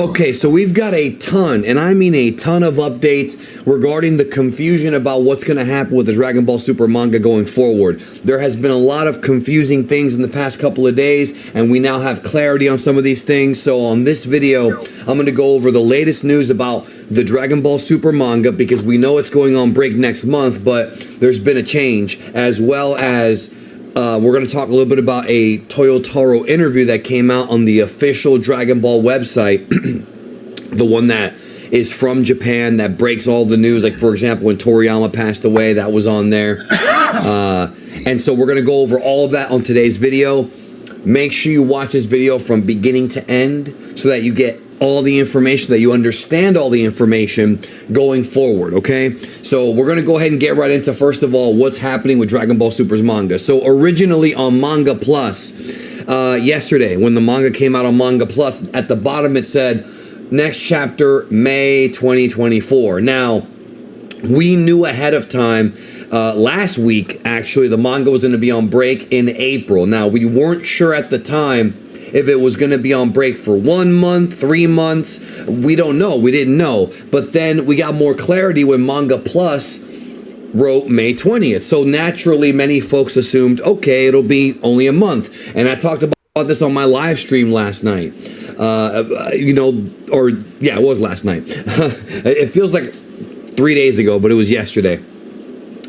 Okay, so we've got a ton, and I mean a ton of updates regarding the confusion about what's going to happen with the Dragon Ball Super manga going forward. There has been a lot of confusing things in the past couple of days, and we now have clarity on some of these things. So on this video, I'm going to go over the latest news about the Dragon Ball Super manga, because we know it's going on break next month, but there's been a change, as well as we're going to talk a little bit about a Toyotaro interview that came out on the official Dragon Ball website, the one that is from Japan, that breaks all the news. Like, for example, when Toriyama passed away, that was on there. And so we're going to go over all of that on today's video. Make sure you watch this video from beginning to end so that you get all the information, that you understand all the information going forward, okay? So we're gonna go ahead and get right into, first of all, what's happening with Dragon Ball Super's manga. So originally on Manga Plus, yesterday, when the manga came out on Manga Plus, at the bottom it said, next chapter, May 2024. Now, we knew ahead of time, last week, actually, the manga was gonna be on break in April. Now, we weren't sure at the time if it was going to be on break for 1 month, 3 months. We don't know. We didn't know. But then we got more clarity when Manga Plus wrote May 20th. So naturally, many folks assumed, okay, it'll be only a month. And I talked about this on my live stream last night. It was last night. It feels like 3 days ago, but it was yesterday.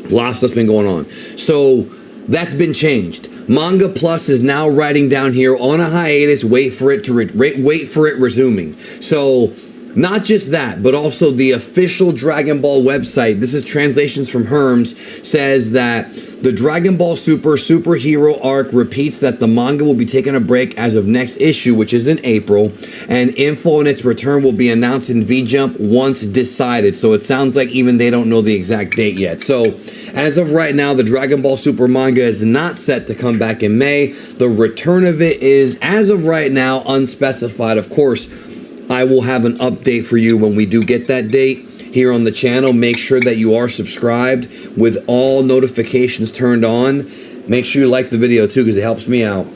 Lots of stuff's been going on. So that's been changed. Manga Plus is now writing down here on a hiatus. Wait for it resuming. So not just that, but also the official Dragon Ball website. This is translations from Herms. Says that the Dragon Ball Super superhero arc repeats that the manga will be taking a break as of next issue, which is in April, and info on its return will be announced in V-Jump once decided. So it sounds like even they don't know the exact date yet. So as of right now, the Dragon Ball Super manga is not set to come back in May. The return of it is, as of right now, unspecified. Of course, I will have an update for you when we do get that date here on the channel. Make sure that you are subscribed with all notifications turned on. Make sure you like the video too, because it helps me out,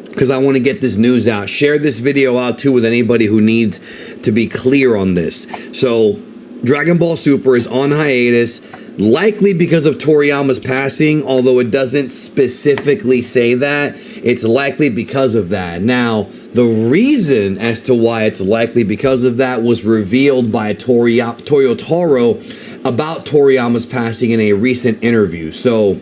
because I want to get this news out. Share this video out too with anybody who needs to be clear on this. So Dragon Ball Super is on hiatus, likely because of Toriyama's passing, although it doesn't specifically say that. It's likely because of that. Now, the reason as to why it's likely because of that was revealed by Toyotaro about Toriyama's passing in a recent interview. So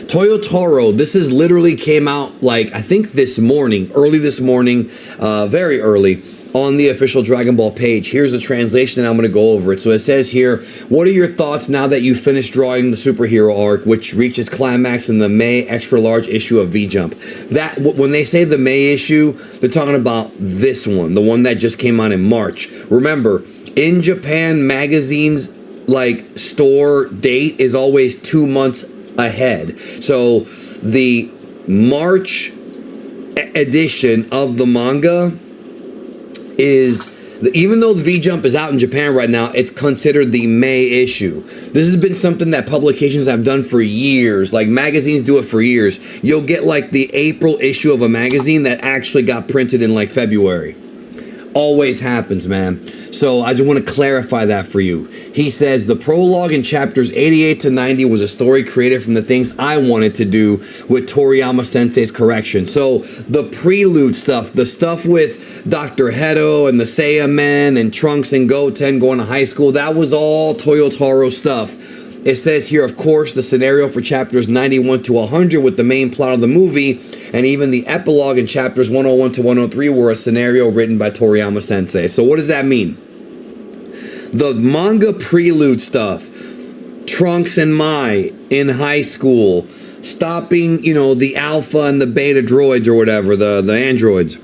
Toyotaro, this is literally came out like, I think this morning, early this morning, very early, on the official Dragon Ball page. Here's a translation and I'm going to go over it. So it says here, what are your thoughts now that you finished drawing the superhero arc, which reaches climax in the May extra large issue of V-Jump? That, when they say the May issue, they're talking about this one, the one that just came out in March. Remember, in Japan, magazines like store date is always 2 months ahead. So the March edition of the manga is, even though the V-Jump is out in Japan right now, it's considered the May issue. This has been something that publications have done for years. Like, magazines do it for years. You'll get like the April issue of a magazine that actually got printed in like February. Always happens, man. So I just want to clarify that for you. He says the prologue in chapters 88 to 90 was a story created from the things I wanted to do with Toriyama Sensei's correction. So the prelude stuff, the stuff with Dr. Hedo and the Saiyamen and Trunks and Goten going to high school, that was all Toyotaro stuff. It says here, of course, the scenario for chapters 91 to 100 with the main plot of the movie, and even the epilogue in chapters 101 to 103 were a scenario written by Toriyama Sensei. So what does that mean? The manga prelude stuff, Trunks and Mai in high school, stopping, the alpha and the beta droids or whatever, the androids.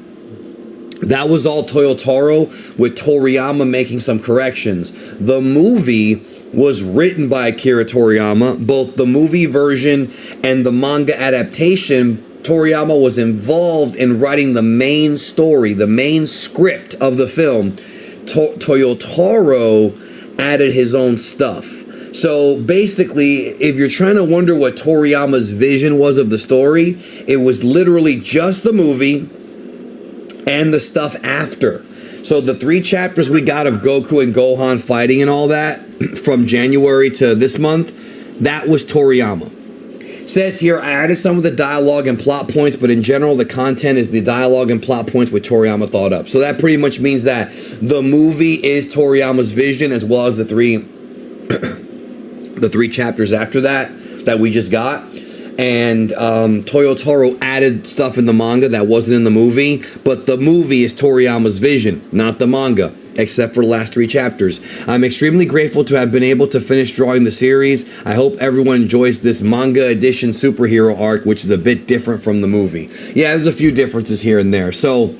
That was all Toyotaro with Toriyama making some corrections. The movie was written by Akira Toriyama. Both the movie version and the manga adaptation, Toriyama was involved in writing the main story, the main script of the film. Toyotaro added his own stuff. So basically, if you're trying to wonder what Toriyama's vision was of the story, it was literally just the movie and the stuff after. So the 3 chapters we got of Goku and Gohan fighting and all that from January to this month, that was Toriyama. Says here, I added some of the dialogue and plot points, but in general, the content is the dialogue and plot points with Toriyama thought up. So that pretty much means that the movie is Toriyama's vision, as well as the three chapters after that we just got. And Toyotaro added stuff in the manga that wasn't in the movie, but the movie is Toriyama's vision, not the manga, except for the last 3 chapters. I'm extremely grateful to have been able to finish drawing the series. I hope everyone enjoys this manga edition superhero arc, which is a bit different from the movie. Yeah, there's a few differences here and there. So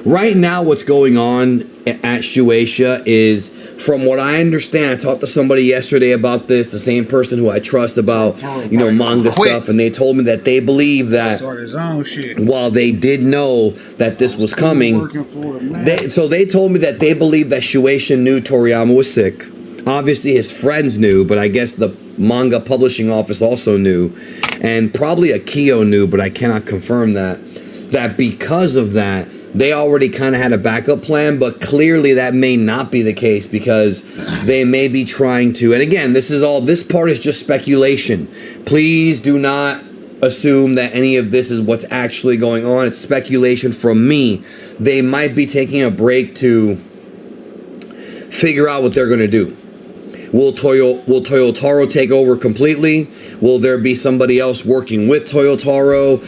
right now what's going on at Shueisha is, from what I understand, I talked to somebody yesterday about this, the same person who I trust about, manga stuff, and they told me that they believe that while they did know that this was coming, they told me that they believe that Shueisha knew Toriyama was sick. Obviously his friends knew, but I guess the manga publishing office also knew, and probably Akio knew, but I cannot confirm that because of that, they already kind of had a backup plan, but clearly that may not be the case, because they may be trying to, and again, this part is just speculation. Please do not assume that any of this is what's actually going on. It's speculation from me. They might be taking a break to figure out what they're going to do. Will Toyotaro take over completely? Will there be somebody else working with Toyotaro?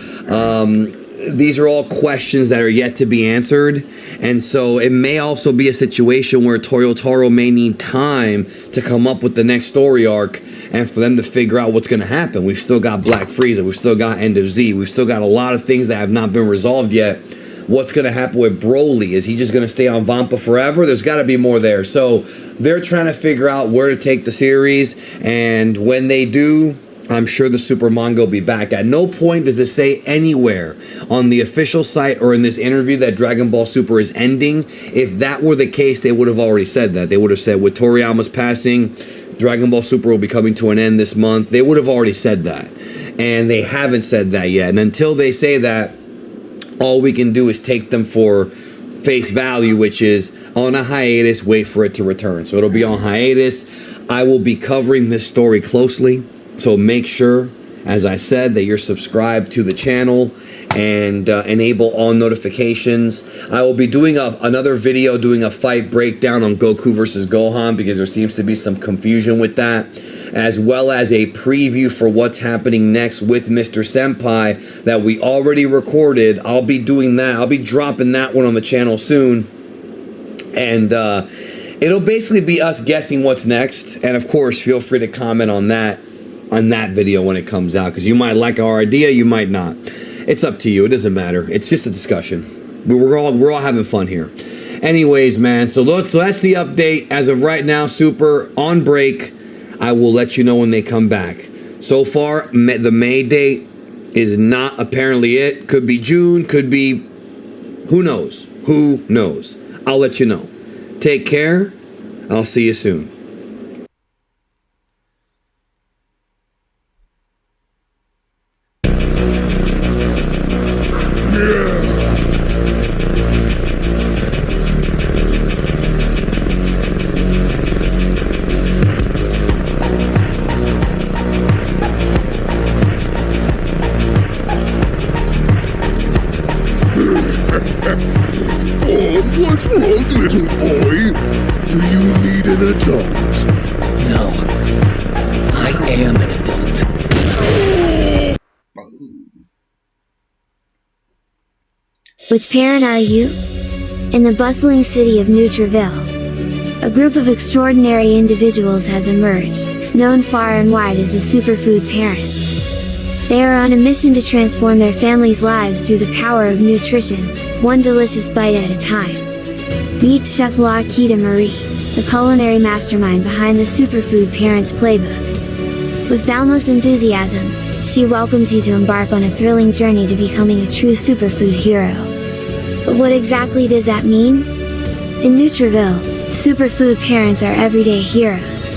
These are all questions that are yet to be answered. And so it may also be a situation where Toyotaro may need time to come up with the next story arc and for them to figure out what's going to happen. We've still got Black Frieza. We've still got End of Z. We've still got a lot of things that have not been resolved yet. What's going to happen with Broly? Is he just going to stay on Vampa forever? There's got to be more there. So they're trying to figure out where to take the series. And when they do, I'm sure the super manga will be back. At no point does it say anywhere on the official site or in this interview that Dragon Ball Super is ending. If that were the case, they would have already said that. They would have said, with Toriyama's passing, Dragon Ball Super will be coming to an end this month. They would have already said that. And they haven't said that yet. And until they say that, all we can do is take them for face value, which is on a hiatus, wait for it to return. So it'll be on hiatus. I will be covering this story closely. So make sure, as I said, that you're subscribed to the channel and enable all notifications. I will be doing another video doing a fight breakdown on Goku versus Gohan, because there seems to be some confusion with that, as well as a preview for what's happening next with Mr. Senpai that we already recorded. I'll be doing that. I'll be dropping that one on the channel soon. And it'll basically be us guessing what's next. And of course, feel free to comment on that video when it comes out, because you might like our idea, you might not. It's up to you. It doesn't matter. It's just a discussion. We're all having fun here. Anyways, man, so that's the update. As of right now, Super on break. I will let you know when they come back. So far, the May date is not apparently it. Could be June, could be, who knows? Who knows? I'll let you know. Take care. I'll see you soon. What's wrong, little boy? Do you need an adult? No. I am an adult. Which parent are you? In the bustling city of Nutriville, a group of extraordinary individuals has emerged, known far and wide as the superfood parents. They are on a mission to transform their families' lives through the power of nutrition, one delicious bite at a time. Meet Chef Lakita Marie, the culinary mastermind behind the Superfood Parents Playbook. With boundless enthusiasm, she welcomes you to embark on a thrilling journey to becoming a true superfood hero. But what exactly does that mean? In Nutriville, superfood parents are everyday heroes.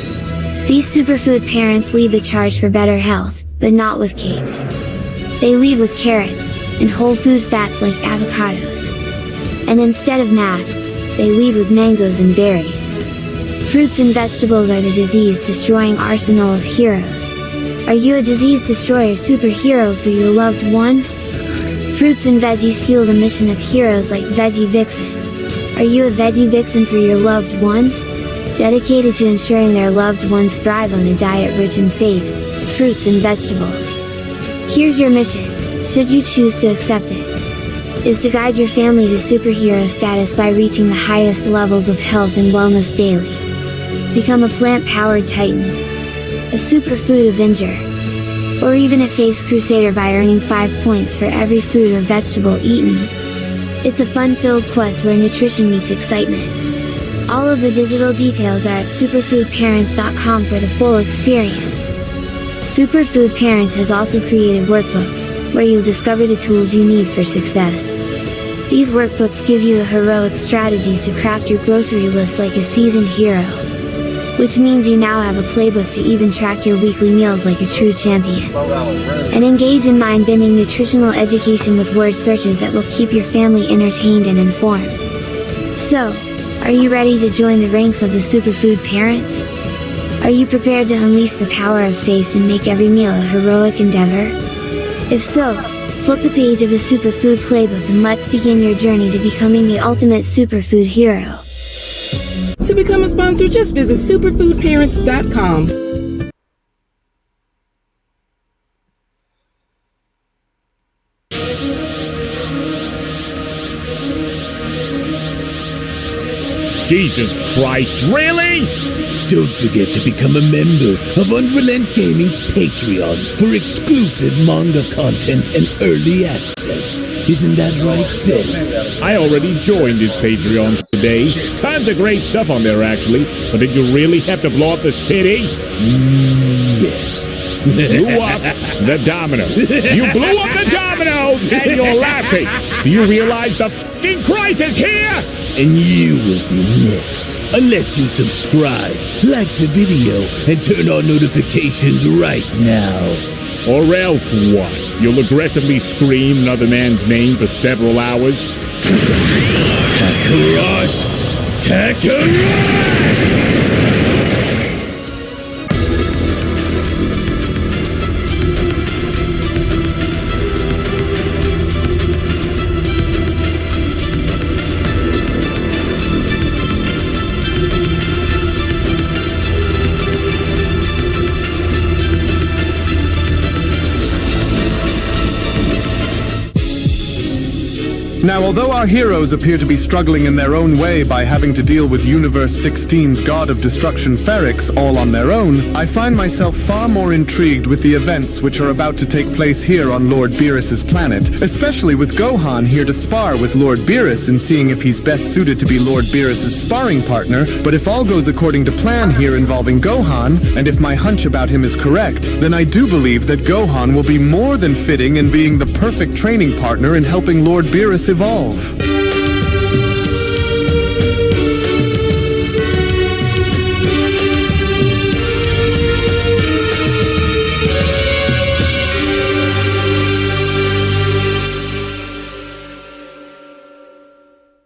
These superfood parents lead the charge for better health, but not with capes. They lead with carrots, and whole food fats like avocados. And instead of masks, they lead with mangoes and berries. Fruits and vegetables are the disease-destroying arsenal of heroes. Are you a disease destroyer superhero for your loved ones? Fruits and veggies fuel the mission of heroes like Veggie Vixen. Are you a Veggie Vixen for your loved ones? Dedicated to ensuring their loved ones thrive on a diet rich in faves, fruits and vegetables. Here's your mission, should you choose to accept it, is to guide your family to superhero status by reaching the highest levels of health and wellness daily. Become a plant-powered titan, a superfood avenger, or even a face crusader by earning 5 points for every fruit or vegetable eaten. It's a fun-filled quest where nutrition meets excitement. All of the digital details are at superfoodparents.com for the full experience. Superfood Parents has also created workbooks, where you'll discover the tools you need for success. These workbooks give you the heroic strategies to craft your grocery list like a seasoned hero. Which means you now have a playbook to even track your weekly meals like a true champion. And engage in mind-bending nutritional education with word searches that will keep your family entertained and informed. So, are you ready to join the ranks of the Superfood Parents? Are you prepared to unleash the power of faves and make every meal a heroic endeavor? If so, flip the page of the Superfood Playbook and let's begin your journey to becoming the ultimate superfood hero. To become a sponsor, just visit superfoodparents.com. Jesus Christ, really? Don't forget to become a member of Unrelent Gaming's Patreon for exclusive manga content and early access. Isn't that right, Seth? I already joined his Patreon today. Tons of great stuff on there, actually. But did you really have to blow up the city? Yes. Blew up the domino. You blew up the dominoes and you're laughing. Do you realize the f***ing crisis here? And you will be next. Unless you subscribe, like the video, and turn on notifications right now. Or else what? You'll aggressively scream another man's name for several hours? Kakarot! Kakarot! Now, although our heroes appear to be struggling in their own way by having to deal with Universe 16's God of Destruction Ferrix all on their own, I find myself far more intrigued with the events which are about to take place here on Lord Beerus's planet, especially with Gohan here to spar with Lord Beerus and seeing if he's best suited to be Lord Beerus's sparring partner. But if all goes according to plan here involving Gohan, and if my hunch about him is correct, then I do believe that Gohan will be more than fitting in being the perfect training partner in helping Lord Beerus evolve.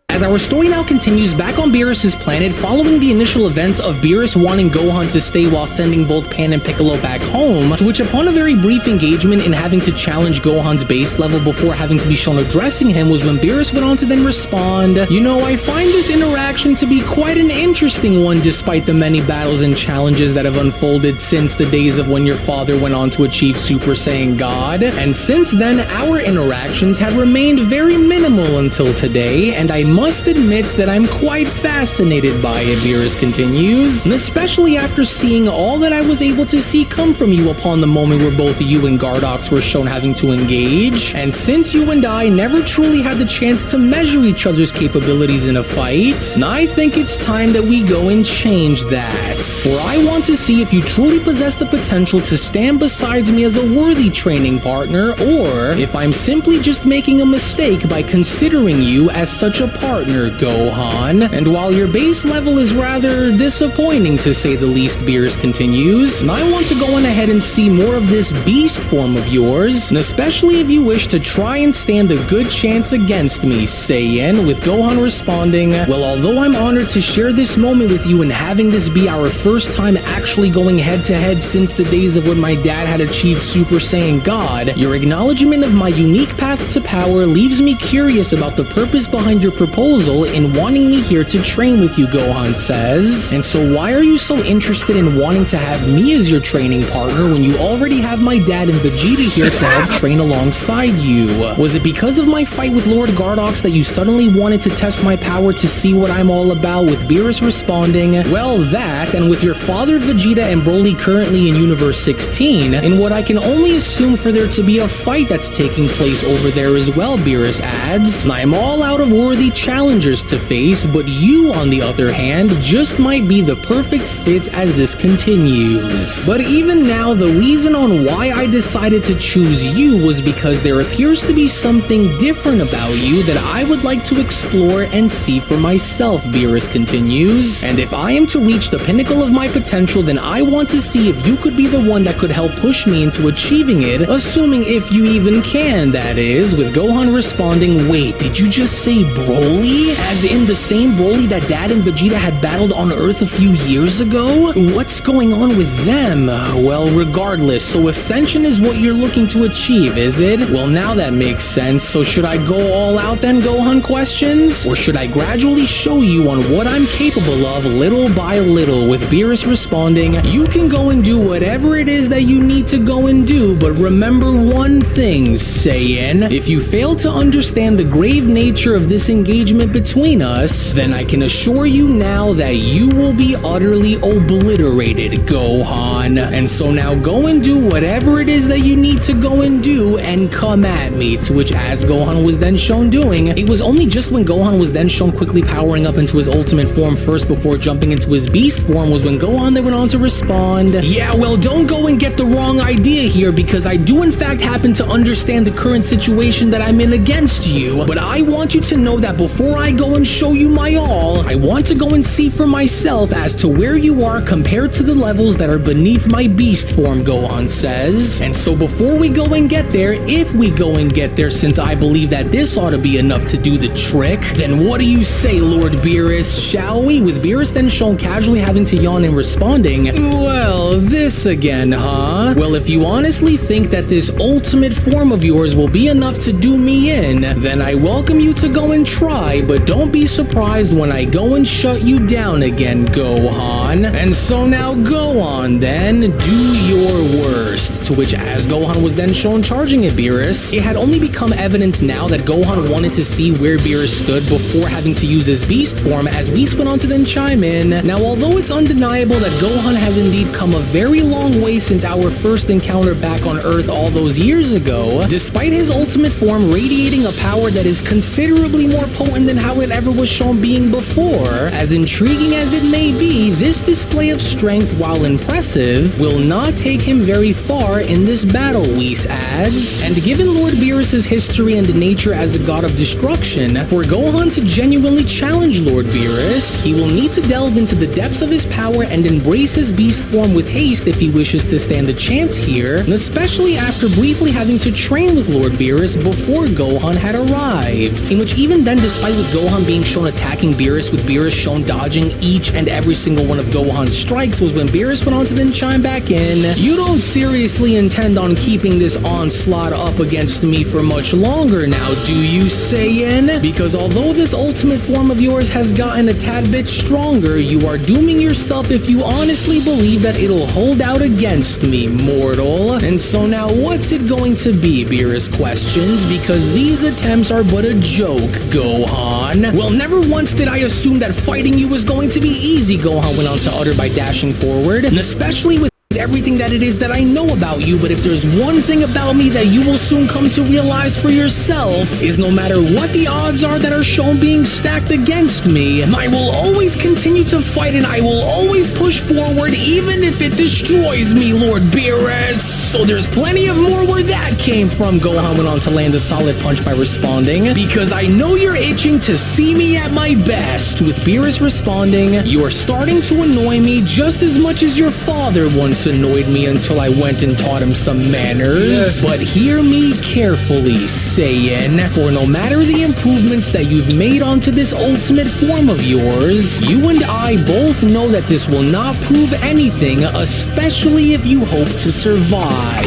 As our story now continues back on Beerus' planet, following the initial events of Beerus wanting Gohan to stay while sending both Pan and Piccolo back home, to which upon a very brief engagement in having to challenge Gohan's base level before having to be shown addressing him was when Beerus went on to then respond, "You know, I find this interaction to be quite an interesting one despite the many battles and challenges that have unfolded since the days of when your father went on to achieve Super Saiyan God, and since then our interactions have remained very minimal until today, and I must admit that I'm quite fascinated by it," Beerus continues, "and especially after seeing all that I was able to see come from you upon the moment where both you and Gardox were shown having to engage, and since you and I never truly had the chance to measure each other's capabilities in a fight, I think it's time that we go and change that, for I want to see if you truly possess the potential to stand beside me as a worthy training partner, or if I'm simply just making a mistake by considering you as such a partner honor, Gohan. And while your base level is rather disappointing to say the least, Beerus continues, I want to go on ahead and see more of this beast form of yours, and especially if you wish to try and stand a good chance against me, Saiyan, with Gohan responding, well, although I'm honored to share this moment with you and having this be our first time actually going head-to-head since the days of when my dad had achieved Super Saiyan God, your acknowledgement of my unique path to power leaves me curious about the purpose behind your proposal in wanting me here to train with you, Gohan says. And so why are you so interested in wanting to have me as your training partner when you already have my dad and Vegeta here to help train alongside you? Was it because of my fight with Lord Gardox that you suddenly wanted to test my power to see what I'm all about, with Beerus responding, well, that, and with your father Vegeta and Broly currently in Universe 16, in what I can only assume for there to be a fight that's taking place over there as well, Beerus adds. I'm all out of worthy challengers to face, but you, on the other hand, just might be the perfect fit as this continues. But even now, the reason on why I decided to choose you was because there appears to be something different about you that I would like to explore and see for myself, Beerus continues. And if I am to reach the pinnacle of my potential, then I want to see if you could be the one that could help push me into achieving it, assuming if you even can, that is, with Gohan responding, wait, did you just say Broly? As in the same Broly that Dad and Vegeta had battled on Earth a few years ago? What's going on with them? Well, regardless, so Ascension is what you're looking to achieve, is it? Well, now that makes sense. So should I go all out then, Gohan questions? Or should I gradually show you on what I'm capable of little by little, with Beerus responding, you can go and do whatever it is that you need to go and do, but remember one thing, Saiyan. If you fail to understand the grave nature of this engagement between us, then I can assure you now that you will be utterly obliterated, Gohan. And so now go and do whatever it is that you need to go and do and come at me, to which as Gohan was then shown doing, it was only just when Gohan was then shown quickly powering up into his ultimate form first before jumping into his beast form was when Gohan then went on to respond, yeah, well, don't go and get the wrong idea here, because I do in fact happen to understand the current situation that I'm in against you, but I want you to know that before I go and show you my all, I want to go and see for myself as to where you are compared to the levels that are beneath my beast form, Gohan says. And so before we go and get there, if we go and get there, since I believe that this ought to be enough to do the trick, then what do you say, Lord Beerus, shall we? With Beerus then shown casually having to yawn and responding, well, this again, huh? Well, if you honestly think that this ultimate form of yours will be enough to do me in, then I welcome you to go and try, but don't be surprised when I go and shut you down again, Gohan. And so now go on then, do your worst. To which as Gohan was then shown charging at Beerus, it had only become evident now that Gohan wanted to see where Beerus stood before having to use his beast form, as Whis went on to then chime in. Now, although it's undeniable that Gohan has indeed come a very long way since our first encounter back on Earth all those years ago, despite his ultimate form radiating a power that is considerably more potent than how it ever was shown being before, as intriguing as it may be, this display of strength, while impressive, will not take him very far in this battle, Whis adds. And given Lord Beerus' history and nature as a god of destruction, for Gohan to genuinely challenge Lord Beerus, he will need to delve into the depths of his power and embrace his beast form with haste if he wishes to stand a chance here, and especially after briefly having to train with Lord Beerus before Gohan had arrived. In which even then, despite with Gohan being shown attacking Beerus, with Beerus shown dodging each and every single one of Gohan's strikes, was when Beerus went on to then chime back in, you don't seriously intend on keeping this onslaught up against me for much longer now, do you, Saiyan? Because although this ultimate form of yours has gotten a tad bit stronger, you are dooming yourself if you honestly believe that it'll hold out against me, mortal. And so now what's it going to be, Beerus questions, because these attempts are but a joke, Gohan. Well, never once did I assume that fighting you was going to be easy, Gohan went on to utter by dashing forward, and especially with everything that it is that I know about you, but if there's one thing about me that you will soon come to realize for yourself, is no matter what the odds are that are shown being stacked against me, I will always continue to fight and I will always push forward even if it destroys me, Lord Beerus. So there's plenty of more where that came from, Gohan went on to land a solid punch by responding, because I know you're itching to see me at my best, with Beerus responding, you are starting to annoy me just as much as your father once annoyed me until I went and taught him some manners. But hear me carefully, Saiyan, for no matter the improvements that you've made onto this ultimate form of yours, you and I both know that this will not prove anything, especially if you hope to survive.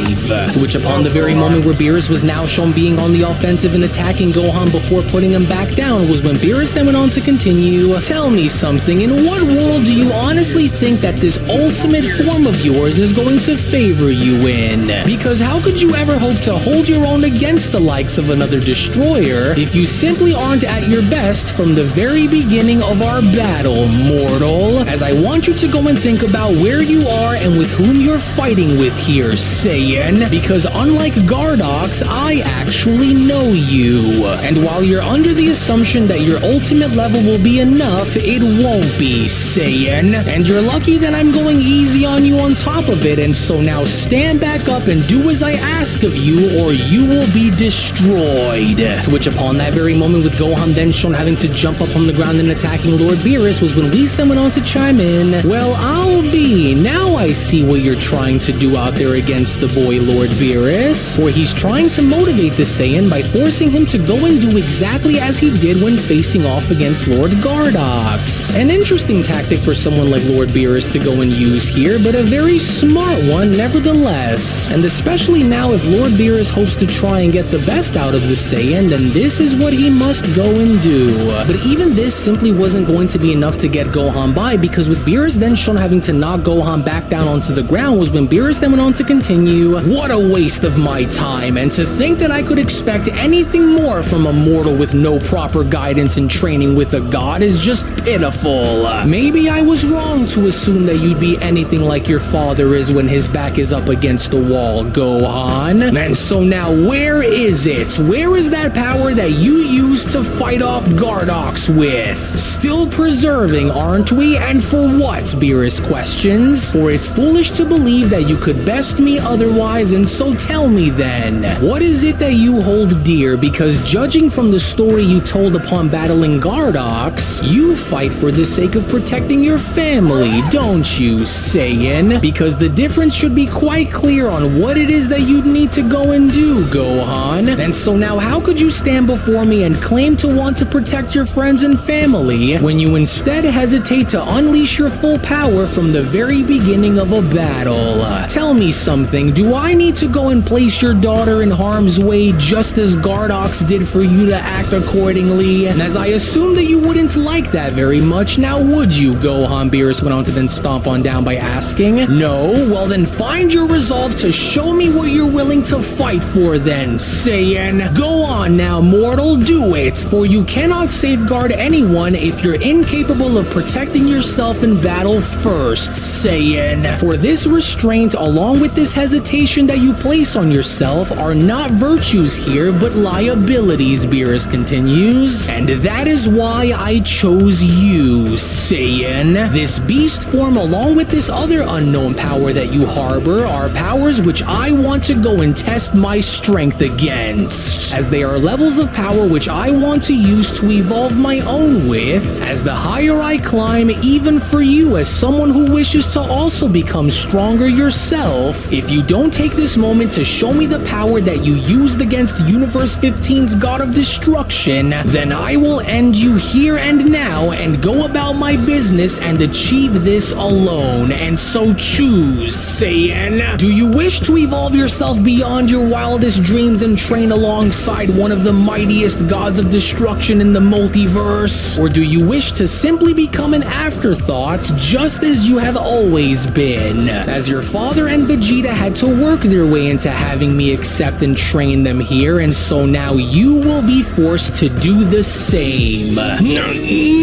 To which upon the very moment where Beerus was now shown being on the offensive and attacking Gohan before putting him back down was when Beerus then went on to continue, tell me something, in what world do you honestly think that this ultimate form of yours is going to favor you in? Because how could you ever hope to hold your own against the likes of another destroyer if you simply aren't at your best from the very beginning of our battle, mortal? As I want you to go and think about where you are and with whom you're fighting with here, Saiyan, because unlike Gardox, I actually know you. And while you're under the assumption that your ultimate level will be enough, it won't be, Saiyan. And you're lucky that I'm going easy on you on top of it, and so now stand back up and do as I ask of you, or you will be destroyed. To which upon that very moment with Gohan then shown having to jump up from the ground and attacking Lord Beerus was when Whis then went on to chime in, well, I'll be. Now I see what you're trying to do out there against the boy Lord Beerus, where he's trying to motivate the Saiyan by forcing him to go and do exactly as he did when facing off against Lord Gardox. An interesting tactic for someone like Lord Beerus to go and use here, but a very smart one nevertheless. And especially now if Lord Beerus hopes to try and get the best out of the Saiyan, then this is what he must go and do. But even this simply wasn't going to be enough to get Gohan by, because with Beerus then shown having to knock Gohan back down onto the ground was when Beerus then went on to continue, what a waste of my time, and to think that I could expect anything more from a mortal with no proper guidance and training with a god is just pitiful. Maybe I was wrong to assume that you'd be anything like your father is when his back is up against the wall, Gohan. And so now where is it? Where is that power that you used to fight off Gardox with? Still preserving, aren't we? And for what? Beerus questions. For it's foolish to believe that you could best me otherwise, and so tell me then, what is it that you hold dear? Because judging from the story you told upon battling Gardox, you fight for the sake of protecting your family, don't you, Saiyan? Because the difference should be quite clear on what it is that you'd need to go and do, Gohan. And so now how could you stand before me and claim to want to protect your friends and family when you instead hesitate to unleash your full power from the very beginning of a battle? Tell me something, do I need to go and place your daughter in harm's way just as Gardox did for you to act accordingly? And as I assume that you wouldn't like that very much, now would you, Gohan? Beerus went on to then stomp on down by asking. No? Well then find your resolve to show me what you're willing to fight for then, Saiyan. Go on now, mortal, do it, for you cannot safeguard anyone if you're incapable of protecting yourself in battle first, Saiyan. For this restraint, along with this hesitation that you place on yourself, are not virtues here, but liabilities, Beerus continues. And that is why I chose you, Saiyan. This beast form, along with this other unknown power that you harbor, are powers which I want to go and test my strength against, as they are levels of power which I want to use to evolve my own with, as the higher I climb, even for you as someone who wishes to also become stronger yourself. If you don't take this moment to show me the power that you used against Universe 15's God of Destruction, then I will end you here and now and go about my business and achieve this alone. And so choose, Saiyan. Do you wish to evolve yourself beyond your wildest dreams and train alongside one of the mightiest gods of destruction in the multiverse? Or do you wish to simply become an afterthought just as you have always been, as your father and Vegeta had to work their way into having me accept and train them here, and so now you will be forced to do the same?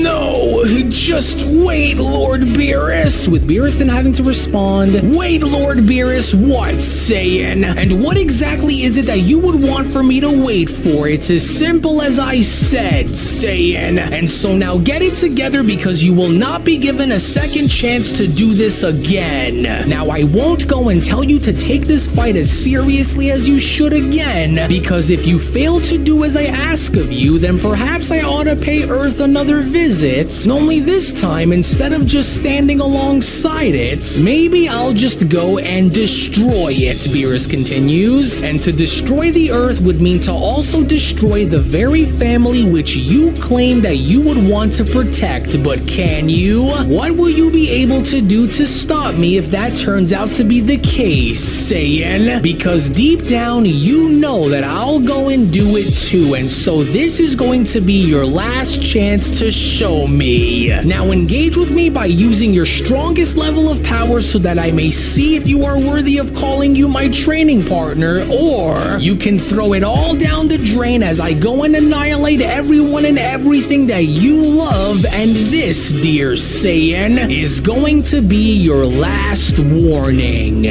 No, just wait, Lord Beerus. With Beerus then having to respond, wait, Lord Beerus, what, Saiyan? And what exactly is it that you would want for me to wait for? It's as simple as I said, Saiyan. And so now get it together, because you will not be given a second chance to do this again. Now I won't go and tell you to take this fight as seriously exactly as you should again, because if you fail to do as I ask of you, then perhaps I ought to pay Earth another visit, only this time, instead of just standing alongside it, maybe I'll just go and destroy it, Beerus continues. And to destroy the Earth would mean to also destroy the very family which you claim that you would want to protect, but can you? What will you be able to do to stop me if that turns out to be the case, Saiyan? Because deep down, you know that I'll go and do it too, and so this is going to be your last chance to show me. Now engage with me by using your strongest level of power so that I may see if you are worthy of calling you my training partner, or you can throw it all down the drain as I go and annihilate everyone and everything that you love, and this, dear Saiyan, is going to be your last warning.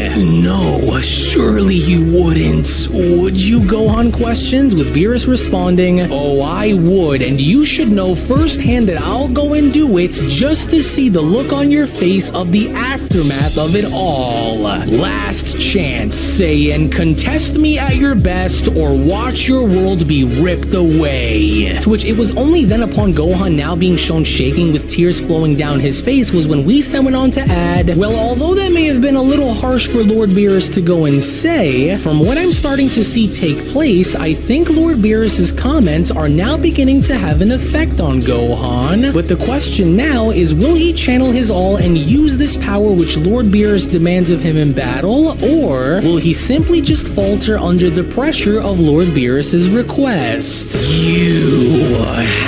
No, surely you wouldn't. Would you, Gohan questions, with Beerus responding, oh, I would, and you should know firsthand that I'll go and do it just to see the look on your face of the aftermath of it all. Last chance, Saiyan, contest me at your best or watch your world be ripped away. To which it was only then, upon Gohan now being shown shaking with tears flowing down his face, was when Whis then went on to add, well, although that may have been a little harsh for Lord Beerus to go and say, from what I'm starting to see take place, I think Lord Beerus's comments are now beginning to have an effect on Gohan. But the question now is, will he channel his all and use this power which Lord Beerus demands of him in battle, or will he simply just falter under the pressure of Lord Beerus's request? You,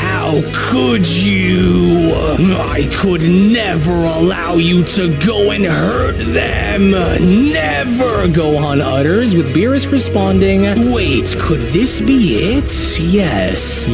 how could you? I could never allow you to go and hurt them. Never, Gohan utters, with Beerus responding, wait, could this be it? Yes.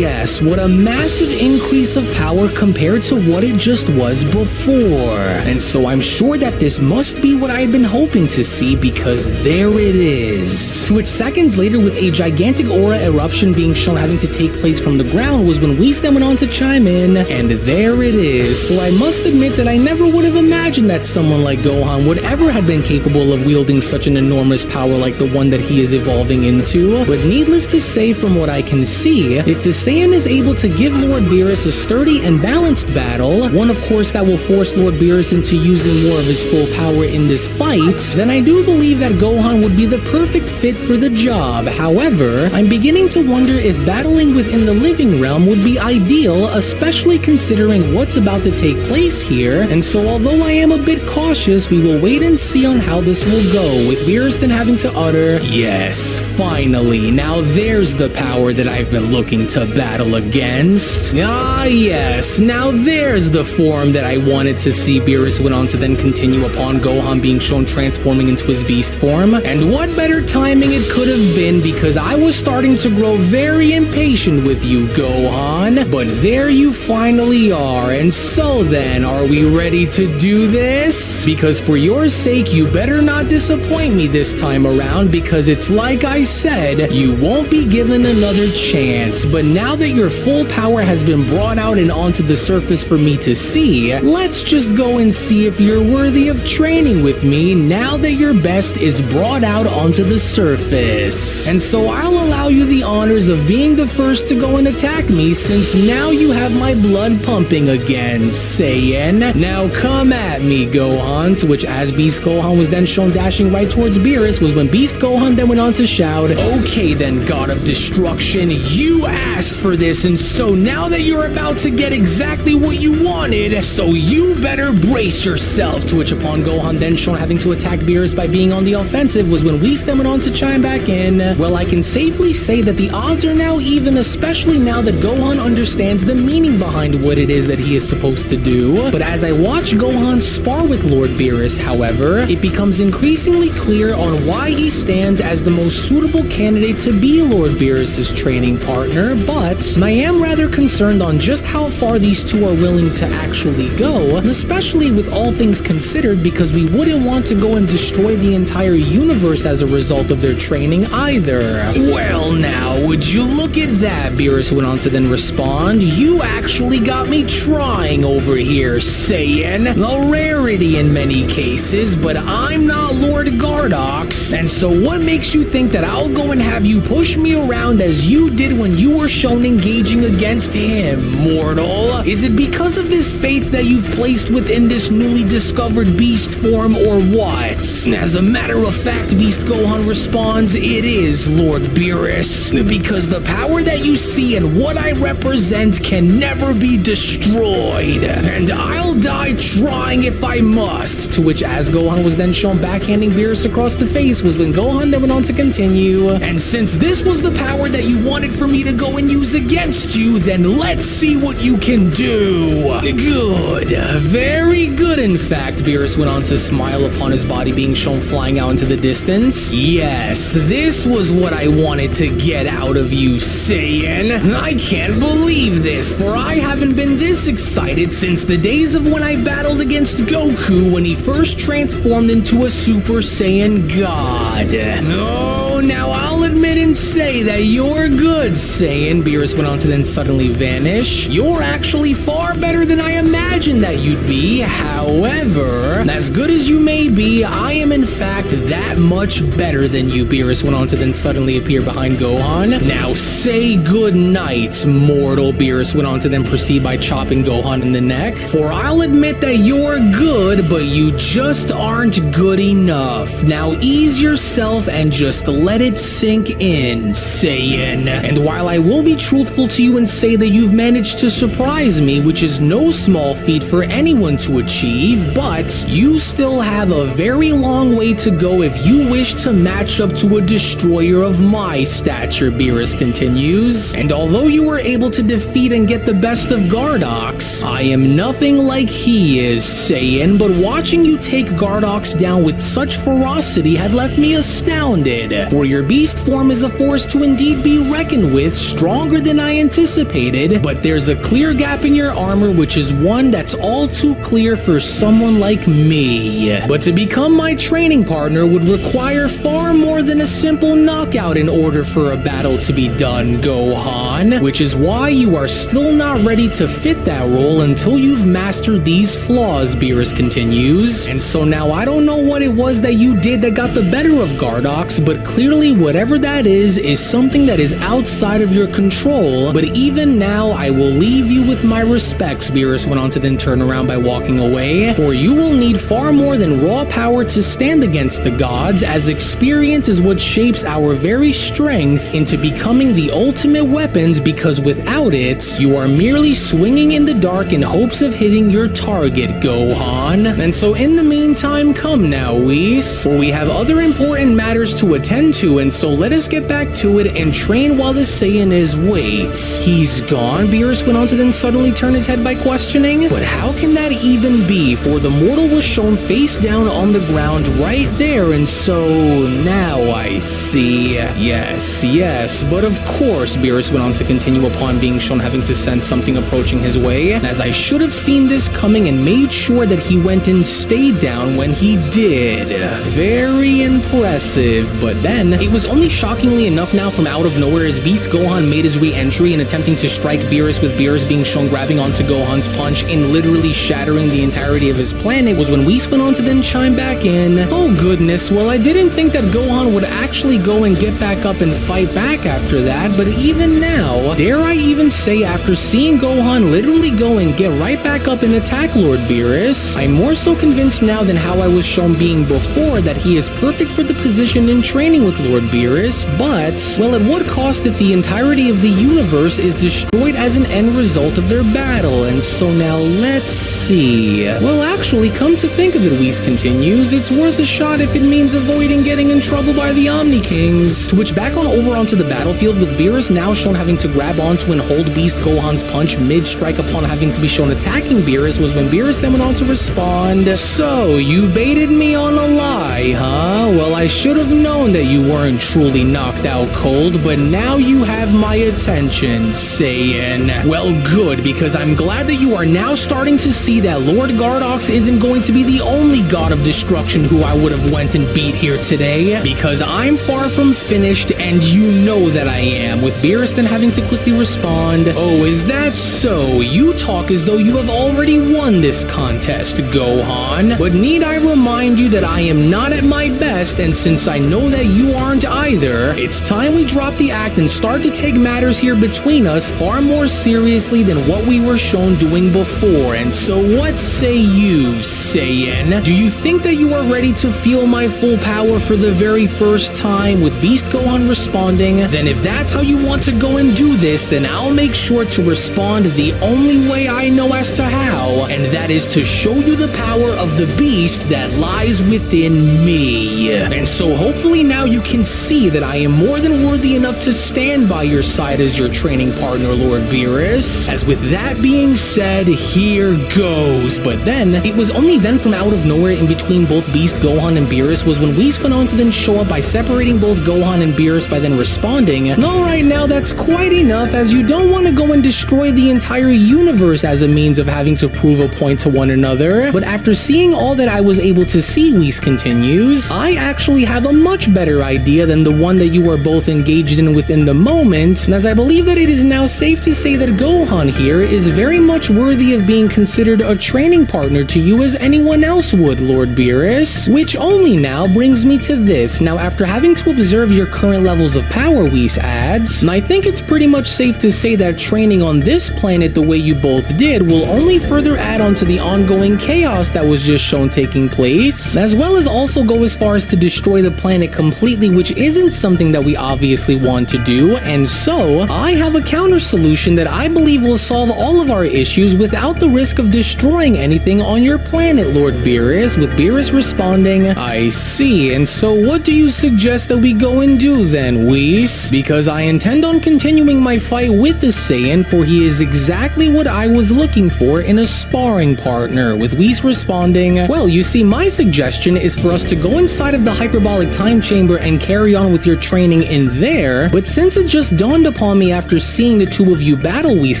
What a massive increase of power compared to what it just was before. And so I'm sure that this must be what I had been hoping to see, because there it is. To which seconds later, with a gigantic aura eruption being shown having to take place from the ground, was when Whis then went on to chime in, and there it is. For I must admit that I never would have imagined that someone like Gohan would ever have been capable of wielding such an enormous power like the one that he is evolving into. But needless to say, from what I can see, if the Saiyan is able to give Lord Beerus a sturdy and balanced battle, one of course that will force Lord Beerus into using more of his full power in this fight, then I do believe that Gohan would be the perfect fit for the job. However, I'm beginning to wonder if battling within the living realm would be ideal, especially considering what's about to take place here, and so although I am a bit cautious, we will wait and see on how this will go, with Beerus then having to utter, yes, finally, now there's the power that I've been looking to battle against. Ah yes, now there's the form that I wanted to see. Beerus went on to then continue upon Gohan being shown transforming into his beast form, and what better timing it could have been, because I was starting to grow very impatient with you, Gohan, but there you finally are. And so then, are we ready to do this? Because for your sake, you better not disappoint me this time around, because it's like I said, you won't be given another chance. But now that your full power has been brought out and onto the surface for me to see, let's just go and see if you're worthy of training with me now that your best is brought out onto the surface. And so I'll allow you the honors of being the first to go and attack me, since now you have my blood pumping again, Saiyan. Now come at me, Gohan. To which, as Beast Gohan was then shown dashing right towards Beerus, was when Beast Gohan then went on to shout, okay then, God of Destruction, you asked for this, and so now that you're about to get exactly what you wanted, so you better brace yourself. To which, upon Gohan then shown having to attack Beerus by being on the offensive, was when Whis then went on to chime back in, well, I can safely say that the odds are now even, especially now that Gohan understands the meaning behind what it is that he is supposed to do. But as I watch Gohan spar with Lord Beerus, however, it becomes increasingly clear on why he stands as the most suitable candidate to be Lord Beerus's training partner, but I am rather concerned on just how far these two are willing to actually go, especially with all things considered, because we wouldn't want to go and destroy the entire universe as a result of their training either. Well now, would you look at that, Beerus went on to then respond. You actually got me trying over here, Saiyan. A rarity in many cases, but I'm not Lord Gardox. And so what makes you think that I'll go and have you push me around as you did when you were shown engaging against him, mortal? Is it because of this faith that you've placed within this newly discovered beast form, or what? As a matter of fact, Beast Gohan responds, it is, Lord Beerus, because the power that you see and what I represent can never be destroyed, and I'll die trying if I must. To which, as Gohan was then shown backhanding Beerus across the face, was when Gohan then went on to continue, and since this was the power that you wanted for me to go and use against you, then let's see what you can do. Good. Very good, in fact, Beerus went on to smile upon his body being shown flying out into the distance. Yes, this was what I wanted to get out of you, Saiyan. I can't believe this, for I haven't been this excited since the days of when I battled against Goku when he first transformed into a Super Saiyan God. Oh, now I'll admit and say that you're good, Saiyan. Beerus went on to then suddenly vanish. You're actually far better than I imagined that you'd be. However, as good as you may be, I am in fact that much better than you, Beerus went on to then suddenly appear behind Gohan. Now say good night, mortal. Beerus went on to then proceed by chopping Gohan in the neck. For I'll admit that you're good, but you just aren't good enough. Now ease yourself and just let it sink in, Saiyan. And while I will be truthful to you and say that you've managed to surprise me, which is no small feat for anyone to achieve, but you still have a very long way to go if you wish to match up to a destroyer of my stature, Beerus continues. And although you were able to defeat and get the best of Gardox, I am nothing like he is, Saiyan, but watching you take Gardox down with such ferocity had left me astounded. For your beast form is a force to indeed be reckoned with, stronger than I anticipated, but there's a clear gap in your armor, which is one that's all too clear for someone like me. But to become my training partner would require far more than a simple knockout in order for a battle to be done, Gohan, which is why you are still not ready to fit that role until you've mastered these flaws, Beerus continues. And so now I don't know what it was that you did that got the better of Gardox, but clearly whatever that is something that is outside of your control. But even now, I will leave you with my respects, Beerus went on to then turn around by walking away, for you will need far more than raw power to stand against the gods, as experience is what shapes our very strength into becoming the ultimate weapons, because without it, you are merely swinging in the dark in hopes of hitting your target, Gohan. And so in the meantime, come now, Whis, for we have other important matters to attend to, and so let us get back to it and train while the Saiyan is wait. He's gone? Beerus went on to then suddenly turn his head by questioning. But how can that even be? For the mortal was shown face down on the ground right there, and so now I see. Yes, but of course, Beerus went on to continue upon being shown having to sense something approaching his way, as I should have seen this coming and made sure that he went and stayed down when he did. Very impressive. But then, it was only shockingly enough now from out of nowhere as Beast Gohan made his re-entry and attempting to strike Beerus, with Beerus being shown grabbing onto Gohan's punch and literally shattering the entirety of his planet, was when Whis went on to then chime back in. Oh goodness, well I didn't think that Gohan would actually go and get back up and fight back after that, but even now, dare I even say after seeing Gohan literally go and get right back up and attack Lord Beerus, I'm more so convinced now than how I was shown being before that he is perfect for the position in training with Lord Beerus, but, well, at what cost if the entirety of the universe is destroyed as an end result of their battle? And so now let's see. Well, actually, come to think of it, Whis continues, it's worth a shot if it means avoiding getting in trouble by the Omni Kings. To which back on over onto the battlefield, with Beerus now shown having to grab onto and hold Beast Gohan's punch mid-strike upon having to be shown attacking Beerus, was when Beerus then went on to respond. So, you baited me on a lie, huh? Well, I should have known that you weren't truly fully knocked out cold, but now you have my attention, Saiyan. Well, good, because I'm glad that you are now starting to see that Lord Gardox isn't going to be the only god of destruction who I would have went and beat here today, because I'm far from finished, and you know that I am, with Beerus then having to quickly respond, "Oh, is that so? You talk as though you have already won this contest, Gohan. But need I remind you that I am not at my best, and since I know that you aren't either, it's time we drop the act and start to take matters here between us far more seriously than what we were shown doing before. And so what say you, Saiyan? Do you think that you are ready to feel my full power for the very first time?" With Beast Gohan responding, "Then if that's how you want to go and do this, then I'll make sure to respond the only way I know as to how, and that is to show you the power of the beast that lies within me. And so hopefully now you can see that I am more than worthy enough to stand by your side as your training partner, Lord Beerus. As with that being said, here goes." But then, it was only then from out of nowhere in between both Beast Gohan and Beerus was when Whis went on to then show up by separating both Gohan and Beerus by then responding, "Alright, now that's quite enough, as you don't want to go and destroy the entire universe as a means of having to prove a point to one another. But after seeing all that I was able to see," Whis continues, "I actually have a much better idea than the one that you are both engaged in within the moment, and as I believe that it is now safe to say that Gohan here is very much worthy of being considered a training partner to you as anyone else would, Lord Beerus. Which only now brings me to this. Now, after having to observe your current levels of power," Whis adds, "I think it's pretty much safe to say that training on this planet the way you both did will only further add on to the ongoing chaos that was just shown taking place, as well as also go as far as to destroy the planet completely, which isn't something that we obviously want to do. And so, I have a counter solution that I believe will solve all of our issues without the risk of destroying anything on your planet, Lord Beerus." With Beerus responding, "I see, and so what do you suggest that we go and do then, Whis? Because I intend on continuing my fight with the Saiyan, for he is exactly what I was looking for in a sparring partner." With Whis responding, "Well, you see, my suggestion is for us to go inside of the hyperbolic time chamber and carry on with your training in there, but since it just dawned upon me after seeing the two of you battle," Whis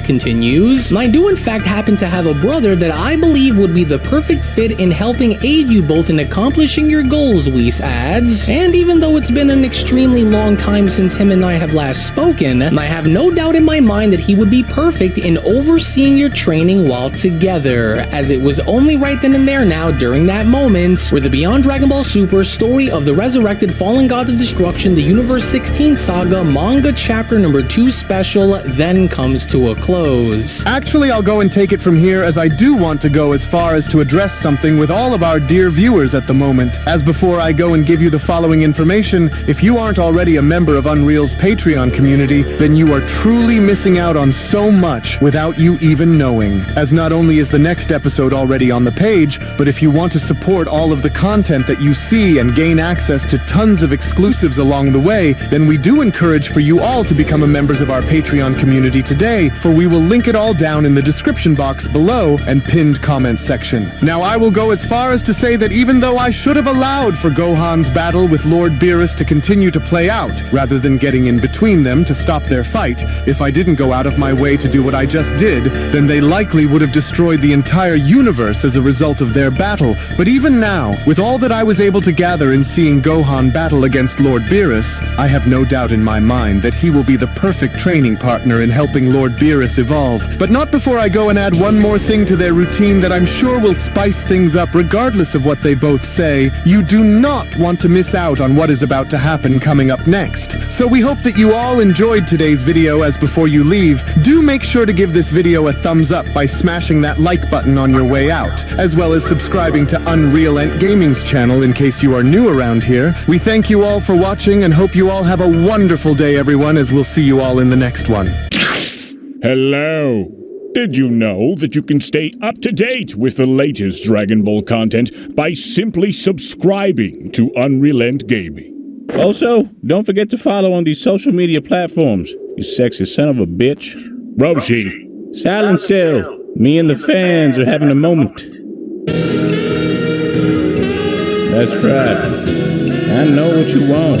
continues, "I do in fact happen to have a brother that I believe would be the perfect fit in helping aid you both in accomplishing your goals," Whis adds, "and even though it's been an extremely long time since him and I have last spoken, I have no doubt in my mind that he would be perfect in overseeing your training while together," as it was only right then and there now during that moment where the Beyond Dragon Ball Super Story of the Resurrected Fallen Gods of Destruction, the Universe 16 Saga Manga Chapter number 2 Special then comes to a close. Actually, I'll go and take it from here, as I do want to go as far as to address something with all of our dear viewers at the moment. As before I go and give you the following information, if you aren't already a member of Unreal's Patreon community, then you are truly missing out on so much without you even knowing. As not only is the next episode already on the page, but if you want to support all of the content that you see and gain access to tons of exclusives along the way, then we do encourage for you all to become members of our Patreon community today, for we will link it all down in the description box below and pinned comment section. Now, I will go as far as to say that even though I should have allowed for Gohan's battle with Lord Beerus to continue to play out, rather than getting in between them to stop their fight, if I didn't go out of my way to do what I just did, then they likely would have destroyed the entire universe as a result of their battle. But even now, with all that I was able to gather in seeing Gohan battle against Lord Beerus, I have no doubt in my mind that he will be the perfect training partner in helping Lord Beerus evolve. But not before I go and add one more thing to their routine that I'm sure will spice things up regardless of what they both say. You do not want to miss out on what is about to happen coming up next. So we hope that you all enjoyed today's video. As before you leave, do make sure to give this video a thumbs up by smashing that like button on your way out, as well as subscribing to Unreal Ent Gaming's channel in case you are new around here. We thank you all for watching and hope you all have a wonderful day, everyone, as we'll see you all in the next one. Hello. Did you know that you can stay up to date with the latest Dragon Ball content by simply subscribing to Unreal Ent Gaming? Also, don't forget to follow on these social media platforms, you sexy son of a bitch. Roshi. Silent Cell, me and the fans are having a moment. That's right. I know what you want.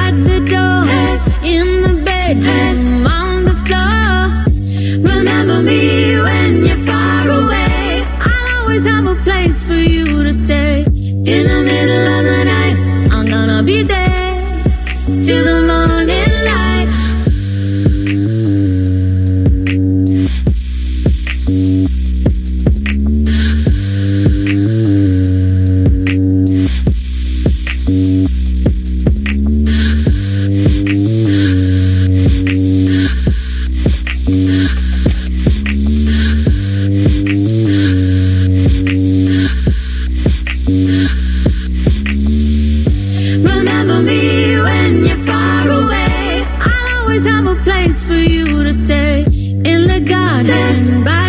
by the door, in the bedroom, on the floor. Remember me when you're far away. I'll always have a place for you to stay. In the middle of the night, I'm gonna be there till the morning light. Remember me when you're far away. I'll always have a place for you to stay. In the garden by